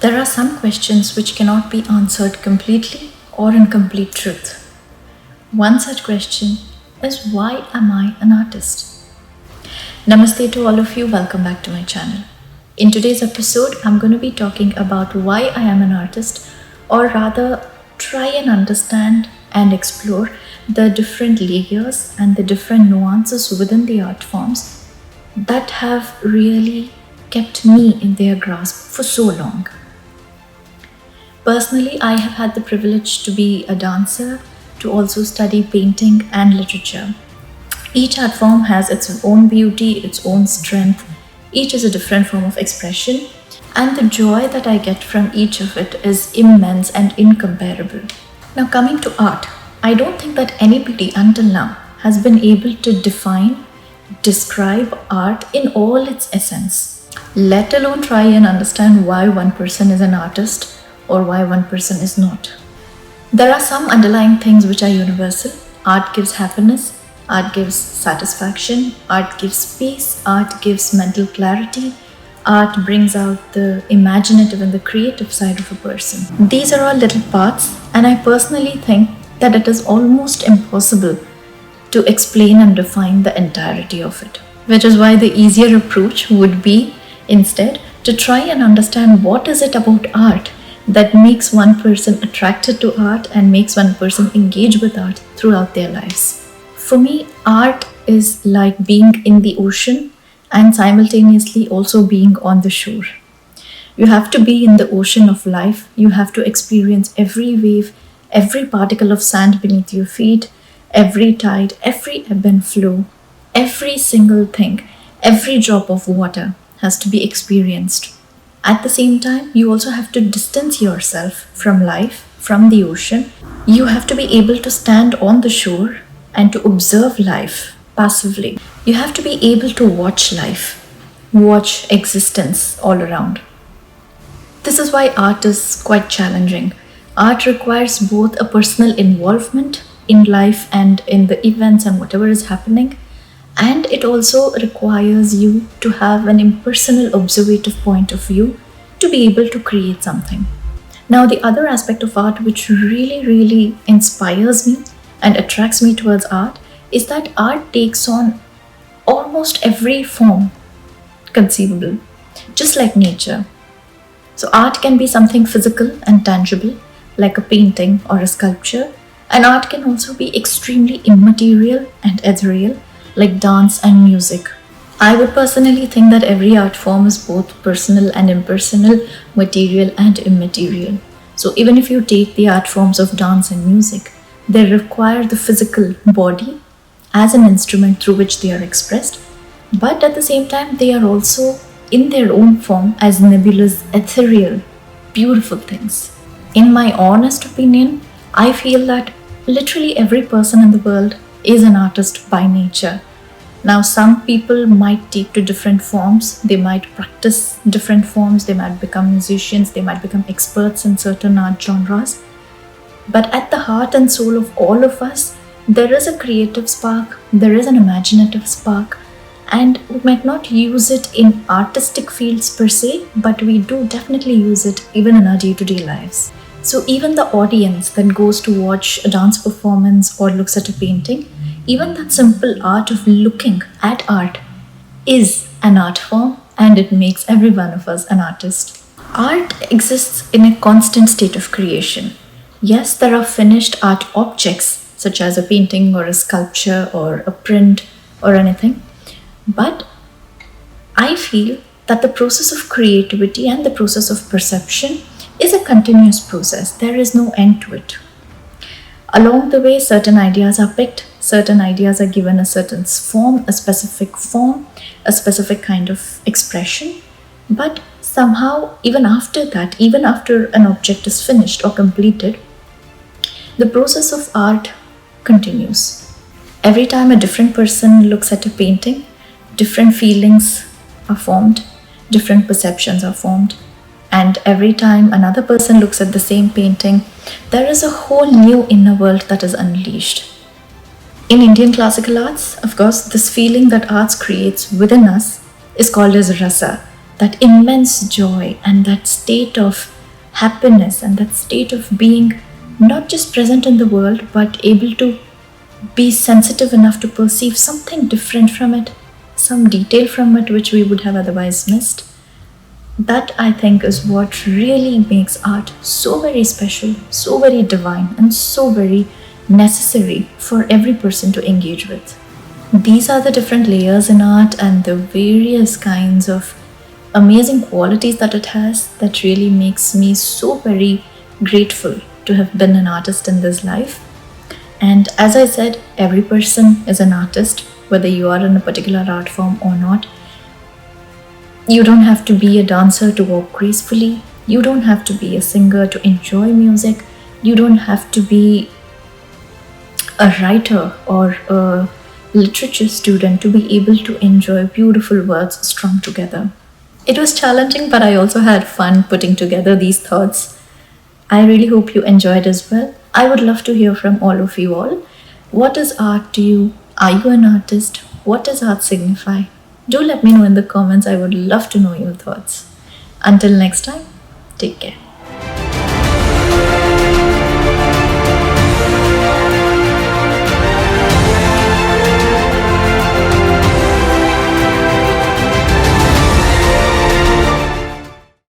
There are some questions which cannot be answered completely or in complete truth. One such question is, why am I an artist? Namaste to all of you, welcome back to my channel. In today's episode, I'm going to be talking about why I am an artist, or rather try and understand and explore the different layers and the different nuances within the art forms that have really kept me in their grasp for so long. Personally, I have had the privilege to be a dancer, to also study painting and literature. Each art form has its own beauty, its own strength. Each is a different form of expression, and the joy that I get from each of it is immense and incomparable. Now, coming to art, I don't think that anybody until now has been able to describe art in all its essence, let alone try and understand why one person is an artist or why one person is not. There are some underlying things which are universal. Art gives happiness, art gives satisfaction, art gives peace, art gives mental clarity, art brings out the imaginative and the creative side of a person. These are all little parts, and I personally think that it is almost impossible to explain and define the entirety of it, which is why the easier approach would be instead to try and understand what is it about art that makes one person attracted to art and makes one person engage with art throughout their lives. For me, art is like being in the ocean and simultaneously also being on the shore. You have to be in the ocean of life. You have to experience every wave, every particle of sand beneath your feet, every tide, every ebb and flow, every single thing, every drop of water has to be experienced. At the same time, you also have to distance yourself from life, from the ocean. You have to be able to stand on the shore and to observe life passively. You have to be able to watch life, watch existence all around. This is why art is quite challenging. Art requires both a personal involvement in life and in the events and whatever is happening, and it also requires you to have an impersonal observative point of view to be able to create something. Now, the other aspect of art which really inspires me and attracts me towards art is that art takes on almost every form conceivable, just like nature. So art can be something physical and tangible, like a painting or a sculpture, and art can also be extremely immaterial and ethereal, like dance and music. I would personally think that every art form is both personal and impersonal, material and immaterial. So even if you take the art forms of dance and music, they require the physical body as an instrument through which they are expressed, but at the same time they are also in their own form as nebulous, ethereal, beautiful things. In my honest opinion, I feel that literally every person in the world is an artist by nature. Now, some people might take to different forms, they might practice different forms, they might become musicians, they might become experts in certain art genres. But at the heart and soul of all of us, there is a creative spark, there is an imaginative spark, and we might not use it in artistic fields per se, but we do definitely use it even in our day-to-day lives. So even the audience that goes to watch a dance performance or looks at a painting, even that simple art of looking at art is an art form, and it makes every one of us an artist. Art exists in a constant state of creation. Yes, there are finished art objects such as a painting or a sculpture or a print or anything, but I feel that the process of creativity and the process of perception is a continuous process. There is no end to it. Along the way, certain ideas are picked, certain ideas are given a certain form, a specific kind of expression. But somehow, even after that, even after an object is finished or completed, the process of art continues. Every time a different person looks at a painting, different feelings are formed, different perceptions are formed. And every time another person looks at the same painting, there is a whole new inner world that is unleashed. In Indian classical arts, of course, this feeling that arts creates within us is called as rasa, that immense joy and that state of happiness and that state of being not just present in the world but able to be sensitive enough to perceive something different from it, some detail from it which we would have otherwise missed. That I think is what really makes art so very special, so very divine, and so very necessary for every person to engage with. These are the different layers in art and the various kinds of amazing qualities that it has that really makes me so very grateful to have been an artist in this life. And as I said, every person is an artist, whether you are in a particular art form or not. You don't have to be a dancer to walk gracefully. You don't have to be a singer to enjoy music. You don't have to be a writer or a literature student to be able to enjoy beautiful words strung together. It was challenging, but I also had fun putting together these thoughts. I really hope you enjoyed as well. I would love to hear from all of you all. What is art to you? Are you an artist? What does art signify? Do let me know in the comments. I would love to know your thoughts. Until next time, take care.